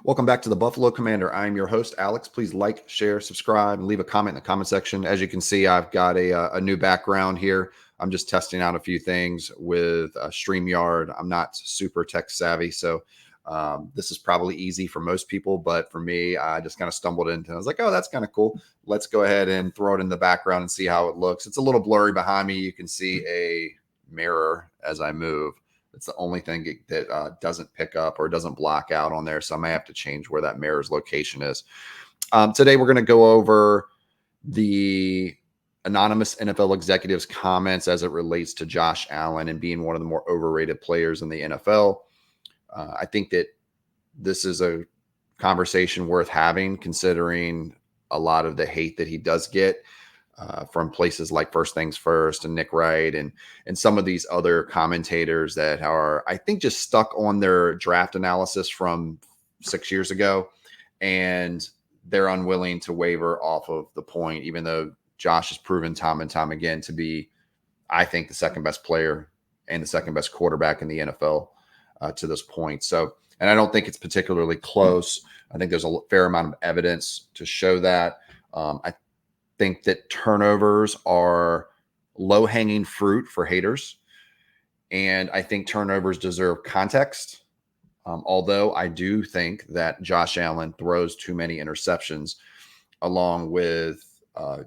Welcome back to the Buffalo Commander. I'm your host, Alex. Please like, share, subscribe, and leave a comment in the comment section. As you can see, I've got a new background here. I'm just testing out a few things with StreamYard. I'm not super tech savvy, so this is probably easy for most people, but for me, I just kind of stumbled into it. I was like, oh, that's kind of cool. Let's go ahead and throw it in the background and see how it looks. It's a little blurry behind me. You can see a mirror as I move. It's the only thing that doesn't pick up or doesn't block out on there. So I may have to change where that mirror's location is. Today, we're going to go over the anonymous NFL executives' comments as it relates to Josh Allen and being one of the more overrated players in the NFL. I think that this is a conversation worth having, considering a lot of the hate that he does get from places like First Things First and Nick Wright and some of these other commentators that are, I think, just stuck on their draft analysis from 6 years ago, and they're unwilling to waver off of the point, even though Josh has proven time and time again to be, I think, the second best player and the second best quarterback in the NFL to this point. So, and I don't think it's particularly close. I think there's a fair amount of evidence to show that. I think that turnovers are low-hanging fruit for haters, and I think turnovers deserve context. Although I do think that Josh Allen throws too many interceptions, along with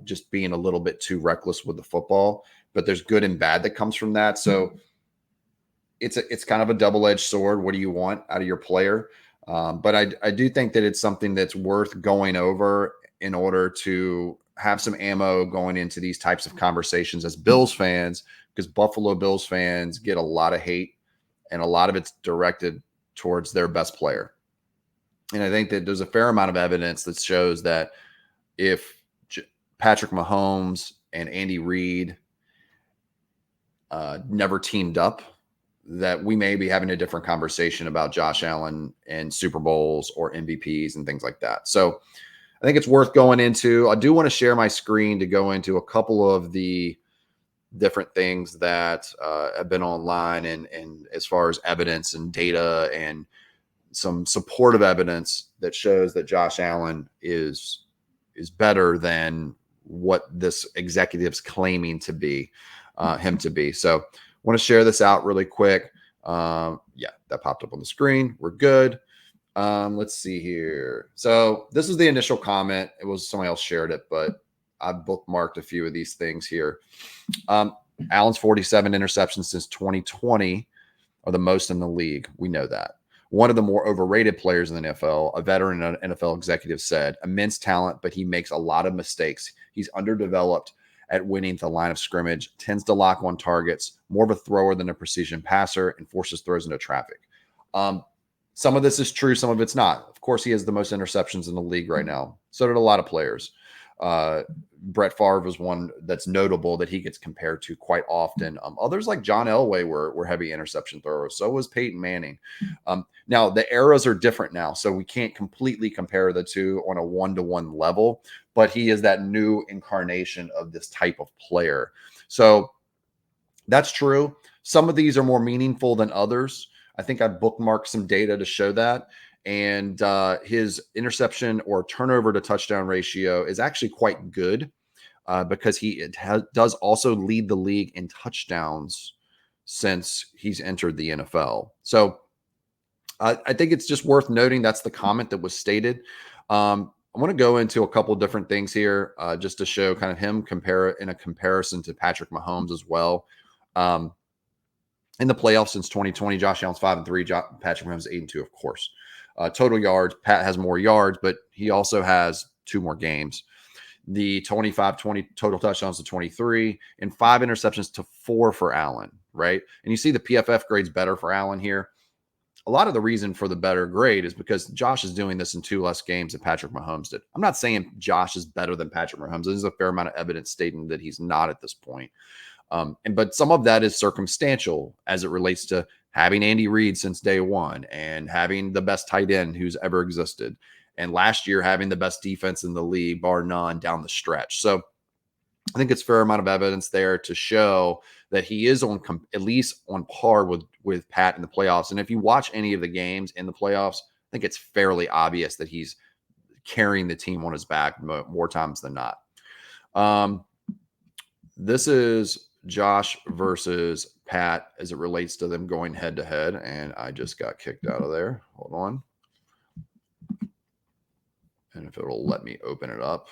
just being a little bit too reckless with the football. But there's good and bad that comes from that. So it's kind of a double-edged sword. What do you want out of your player? But I do think that it's something that's worth going over in order to have some ammo going into these types of conversations as Bills fans, because Buffalo Bills fans get a lot of hate, and a lot of it's directed towards their best player. And I think that there's a fair amount of evidence that shows that if Patrick Mahomes and Andy Reid never teamed up, that we may be having a different conversation about Josh Allen and Super Bowls or MVPs and things like that. So I think it's worth going into. I do want to share my screen to go into a couple of the different things that have been online and as far as evidence and data and some supportive evidence that shows that Josh Allen is better than what this executive's claiming to be him to be. So I want to share this out really quick. Yeah, that popped up on the screen. We're good. Let's see here. So this is the initial comment. It was somebody else shared it, but I bookmarked a few of these things here. Allen's 47 interceptions since 2020 are the most in the league. We know that. One of the more overrated players in the NFL, a veteran NFL executive, said, immense talent, but he makes a lot of mistakes. He's underdeveloped at winning the line of scrimmage, tends to lock on targets, more of a thrower than a precision passer, and forces throws into traffic. Some of this is true. Some of it's not. Of course, he has the most interceptions in the league right now. So did a lot of players. Brett Favre was one that's notable that he gets compared to quite often. Others like John Elway were heavy interception throwers. So was Peyton Manning. Now, the eras are different now, so we can't completely compare the two on a one-to-one level, but he is that new incarnation of this type of player. So that's true. Some of these are more meaningful than others. I think I bookmarked some data to show that. And his interception or turnover to touchdown ratio is actually quite good because he does also lead the league in touchdowns since he's entered the NFL. So I think it's just worth noting that's the comment that was stated. I want to go into a couple different things here just to show kind of him in a comparison to Patrick Mahomes as well. In the playoffs since 2020, Josh Allen's 5-3, Patrick Mahomes 8-2, of course. Total yards, Pat has more yards, but he also has 2 more games. The 25-20 total touchdowns to 23 and 5 interceptions to 4 for Allen, right? And you see the PFF grade's better for Allen here. A lot of the reason for the better grade is because Josh is doing this in 2 less games than Patrick Mahomes did. I'm not saying Josh is better than Patrick Mahomes. There's a fair amount of evidence stating that he's not at this point. But some of that is circumstantial as it relates to having Andy Reid since day one and having the best tight end who's ever existed. And last year having the best defense in the league, bar none, down the stretch. So I think it's a fair amount of evidence there to show that he is at least on par with Pat in the playoffs. And if you watch any of the games in the playoffs, think it's fairly obvious that he's carrying the team on his back more times than not. This is Josh versus Pat as it relates to them going head to head. And I just got kicked out of there. Hold on. And if it'll let me open it up.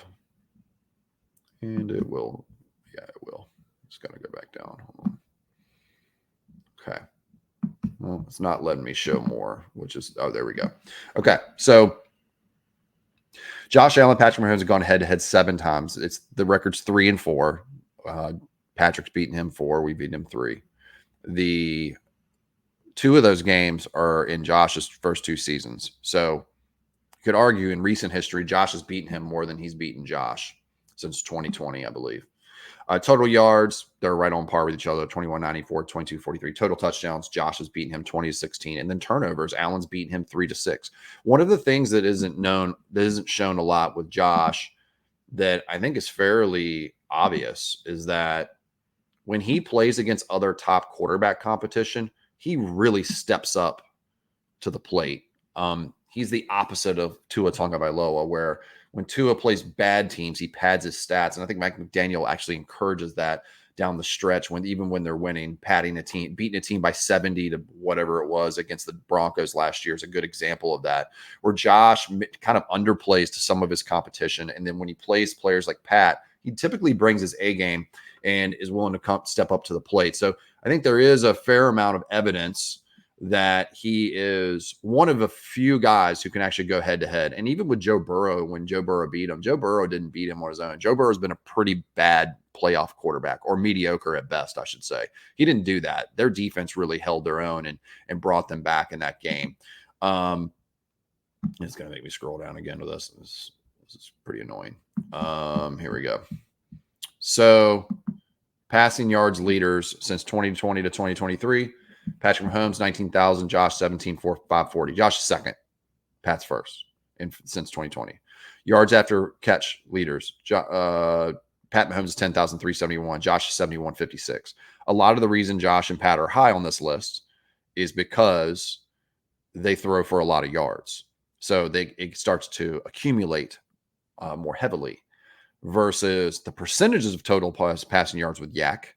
And it will. Yeah, it will. Just got to go back down. Hold on. Okay. Well, it's not letting me show more, which is, oh, there we go. Okay. So Josh Allen, Patrick Mahomes have gone head to head 7 times. It's the record's 3-4. Patrick's beaten him 4. We beat him 3. The 2 of those games are in Josh's first 2 seasons. So you could argue in recent history, Josh has beaten him more than he's beaten Josh since 2020, I believe. Total yards, they're right on par with each other, 2194, 2243. Total touchdowns, Josh has beaten him 20-16. And then turnovers, Allen's beaten him 3-6. One of the things that isn't shown a lot with Josh that I think is fairly obvious is that when he plays against other top quarterback competition, he really steps up to the plate. He's the opposite of Tua Tagovailoa, where when Tua plays bad teams, he pads his stats. And I think Mike McDaniel actually encourages that down the stretch even when they're winning, padding a team, beating a team by 70 to whatever it was against the Broncos last year is a good example of that, where Josh kind of underplays to some of his competition. And then when he plays players like Pat, he typically brings his A game and is willing to step up to the plate. So I think there is a fair amount of evidence that he is one of a few guys who can actually go head to head. And even with Joe Burrow, when Joe Burrow beat him, Joe Burrow didn't beat him on his own. Joe Burrow's been a pretty bad playoff quarterback, or mediocre at best, I should say. He didn't do that. Their defense really held their own and brought them back in that game. It's going to make me scroll down again to this. This is pretty annoying. Here we go. So passing yards leaders since 2020 to 2023. Patrick Mahomes, 19,000. Josh, 17,540. Josh is second. Pat's first since 2020. Yards after catch leaders. Pat Mahomes is 10,371. Josh is 7,156. A lot of the reason Josh and Pat are high on this list is because they throw for a lot of yards. So it starts to accumulate more heavily versus the percentages of total passing yards with Yak.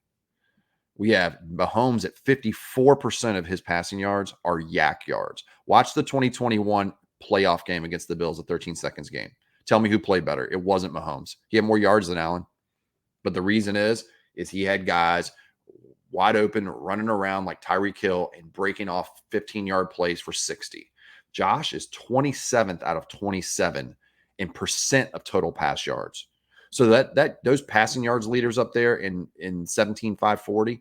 We have Mahomes at 54% of his passing yards are Yak yards. Watch the 2021 playoff game against the Bills, the 13 seconds game. Tell me who played better. It wasn't Mahomes. He had more yards than Allen. But the reason is he had guys wide open, running around like Tyreek Hill and breaking off 15-yard plays for 60. Josh is 27th out of 27 in percent of total pass yards. So that those passing yards leaders up there in 17,540,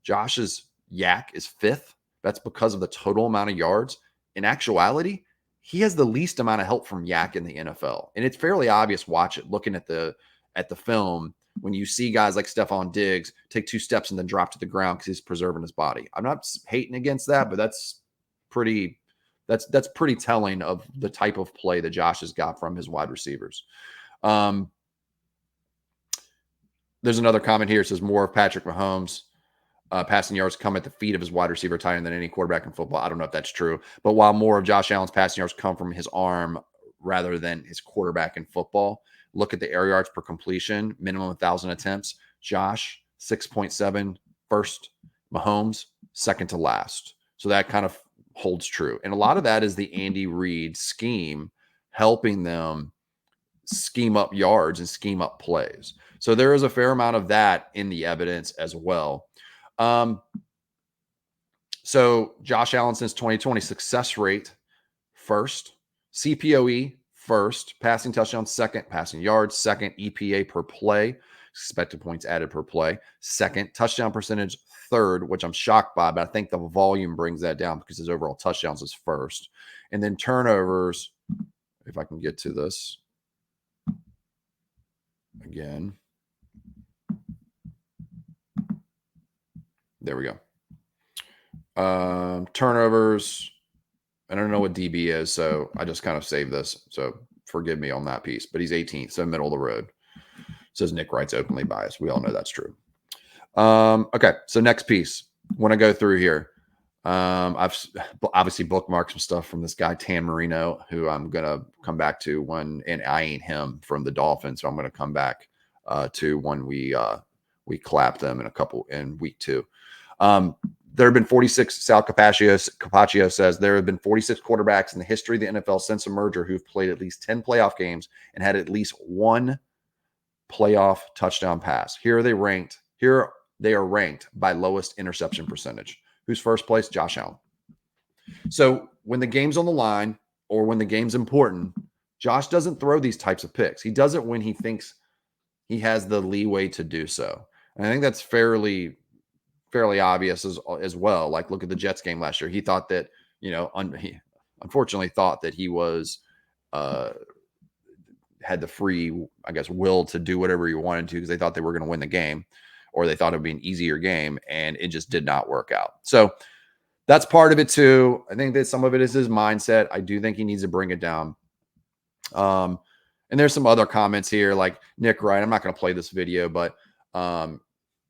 Josh's Yak is 5th. That's because of the total amount of yards. In actuality, he has the least amount of help from Yak in the NFL. And it's fairly obvious, looking at the film, when you see guys like Stephon Diggs take 2 steps and then drop to the ground because he's preserving his body. I'm not hating against that, but that's pretty telling of the type of play that Josh has got from his wide receivers. There's another comment here. It says more of Patrick Mahomes passing yards come at the feet of his wide receiver tight end than any quarterback in football. I don't know if that's true. But while more of Josh Allen's passing yards come from his arm rather than his quarterback in football, look at the air yards per completion, minimum 1,000 attempts. Josh, 6.7 first. Mahomes, second to last. So that kind of holds true. And a lot of that is the Andy Reid scheme helping them scheme up yards and scheme up plays. So there is a fair amount of that in the evidence as well. So Josh Allen since 2020, success rate first, CPOE first, passing touchdowns second, passing yards second, EPA per play, expected points added per play second, touchdown percentage third, which I'm shocked by, but I think the volume brings that down because his overall touchdowns is first. And then turnovers, if I can get to this again. There we go. Turnovers. I don't know what DB is, so I just kind of saved this. So forgive me on that piece. But he's 18th, so middle of the road. Says Nick Wright's openly biased. We all know that's true. Okay, so next piece. When I go through here, I've obviously bookmarked some stuff from this guy, Tan Marino, who I'm going to come back to and I ain't him from the Dolphins. So I'm going to come back to when we clap them in week 2. There have been 46, Sal Capaccio says, there have been 46 quarterbacks in the history of the NFL since a merger who've played at least 10 playoff games and had at least one playoff touchdown pass. Here they are ranked by lowest interception percentage. Who's first place? Josh Allen. So when the game's on the line or when the game's important, Josh doesn't throw these types of picks. He does it when he thinks he has the leeway to do so. And I think that's fairly obvious as well. Like, look at the Jets game last year. He thought that, he unfortunately thought that he was had the free, I guess, will to do whatever he wanted to because they thought they were going to win the game, or they thought it would be an easier game, and it just did not work out. So that's part of it too. I think that some of it is his mindset. I do think he needs to bring it down. And there's some other comments here, like Nick Wright. I'm not going to play this video, but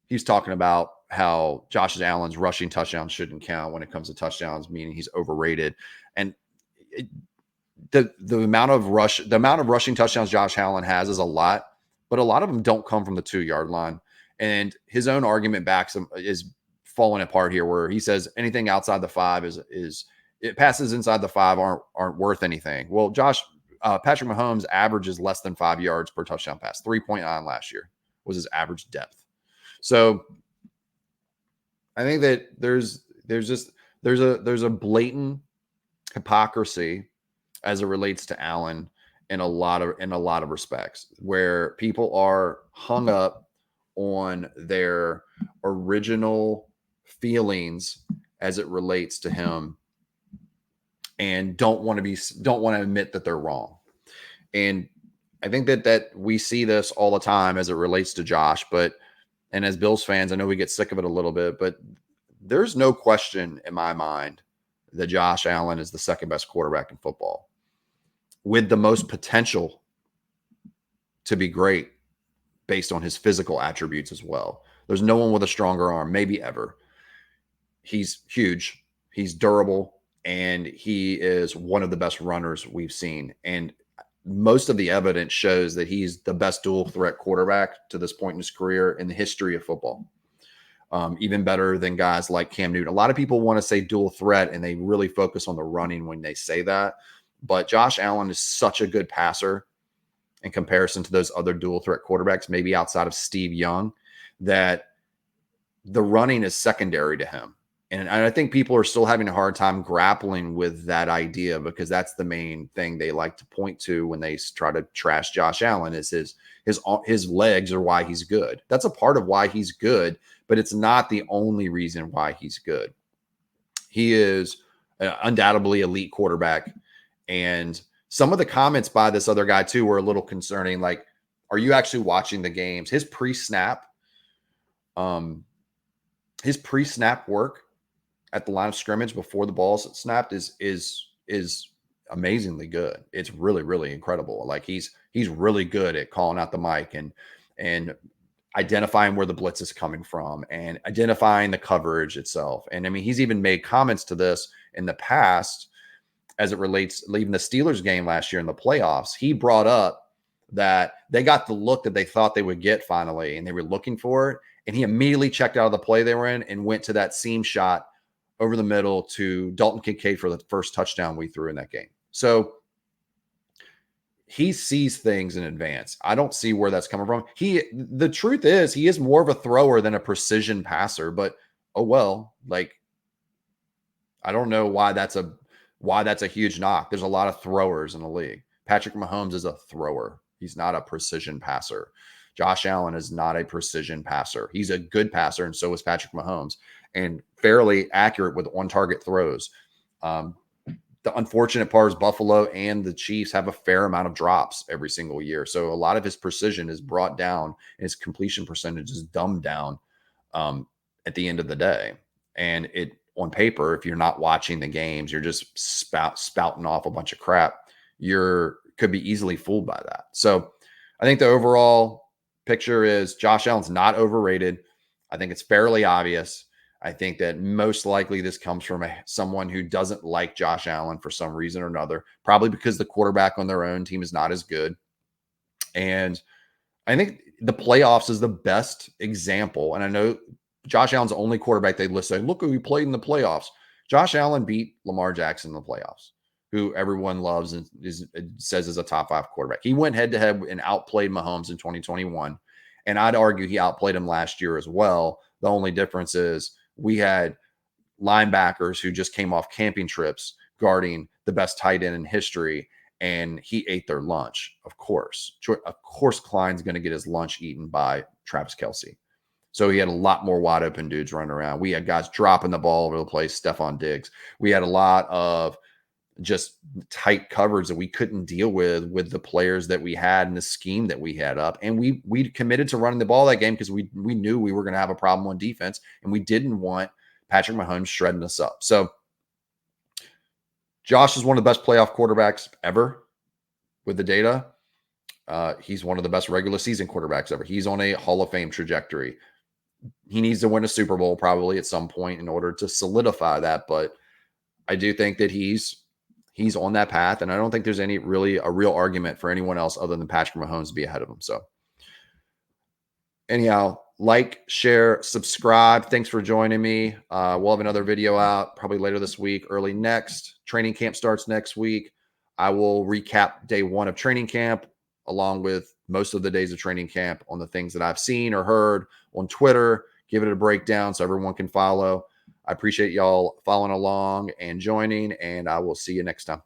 he's talking about how Josh Allen's rushing touchdowns shouldn't count when it comes to touchdowns, meaning he's overrated. And the amount of rushing touchdowns Josh Allen has is a lot, but a lot of them don't come from the 2-yard line. And his own argument backs him is falling apart here, where he says anything outside the 5 is it passes inside the 5 aren't worth anything. Well, Patrick Mahomes averages less than 5 yards per touchdown pass. 3.9 last year was his average depth. So I think that there's a blatant hypocrisy as it relates to Allen in a lot of respects, where people are hung up on their original feelings as it relates to him and don't want to admit that they're wrong. And I think that we see this all the time as it relates to Josh, and as Bills fans, I know we get sick of it a little bit, but there's no question in my mind that Josh Allen is the second best quarterback in football with the most potential to be great based on his physical attributes as well. There's no one with a stronger arm, maybe ever. He's huge, he's durable, and he is one of the best runners we've seen. And most of the evidence shows that he's the best dual threat quarterback to this point in his career in the history of football. Even better than guys like Cam Newton. A lot of people want to say dual threat, and they really focus on the running when they say that. But Josh Allen is such a good passer in comparison to those other dual threat quarterbacks, maybe outside of Steve Young, that the running is secondary to him. And I think people are still having a hard time grappling with that idea, because that's the main thing they like to point to when they try to trash Josh Allen is his legs are why he's good. That's a part of why he's good, but it's not the only reason why he's good. He is undoubtedly elite quarterback. And some of the comments by this other guy too were a little concerning. Like, are you actually watching the games? His pre-snap work at the line of scrimmage before the ball's snapped is amazingly good. It's really, really incredible. Like, he's really good at calling out the mic and identifying where the blitz is coming from and identifying the coverage itself. And I mean, he's even made comments to this in the past as it relates, leaving the Steelers game last year in the playoffs. He brought up that they got the look that they thought they would get finally, and they were looking for it. And he immediately checked out of the play they were in and went to that seam shot over the middle to Dalton Kincaid for the first touchdown we threw in that game. So he sees things in advance. I don't see where that's coming from. The truth is, he is more of a thrower than a precision passer, but oh well, like, I don't know why that's a huge knock. There's a lot of throwers in the league. Patrick Mahomes is a thrower. He's not a precision passer. Josh Allen is not a precision passer. He's a good passer, and so is Patrick Mahomes, and fairly accurate with on-target throws. The unfortunate part is Buffalo and the Chiefs have a fair amount of drops every single year. So a lot of his precision is brought down, and his completion percentage is dumbed down at the end of the day. And on paper, if you're not watching the games, you're just spouting off a bunch of crap, could be easily fooled by that. So I think the overall picture is Josh Allen's not overrated. I think it's fairly obvious. I think that most likely this comes from someone who doesn't like Josh Allen for some reason or another, probably because the quarterback on their own team is not as good. And I think the playoffs is the best example. And I know Josh Allen's the only quarterback they list saying, look who he played in the playoffs. Josh Allen beat Lamar Jackson in the playoffs, who everyone loves and says is a top 5 quarterback. He went head to head and outplayed Mahomes in 2021. And I'd argue he outplayed him last year as well. The only difference is we had linebackers who just came off camping trips guarding the best tight end in history, and he ate their lunch. Of course, Klein's going to get his lunch eaten by Travis Kelce. So he had a lot more wide open dudes running around. We had guys dropping the ball over the place, Stephon Diggs. We had a lot of just tight coverage that we couldn't deal with the players that we had and the scheme that we had up. And we committed to running the ball that game because we knew we were going to have a problem on defense, and we didn't want Patrick Mahomes shredding us up. So Josh is one of the best playoff quarterbacks ever with the data. He's one of the best regular season quarterbacks ever. He's on a Hall of Fame trajectory. He needs to win a Super Bowl probably at some point in order to solidify that. But I do think that he's on that path. And I don't think there's a real argument for anyone else other than Patrick Mahomes to be ahead of him. So anyhow, like, share, subscribe. Thanks for joining me. We'll have another video out probably later this week, early next. Training camp starts next week. I will recap day 1 of training camp along with most of the days of training camp on the things that I've seen or heard on Twitter, give it a breakdown so everyone can follow. I appreciate y'all following along and joining, and I will see you next time.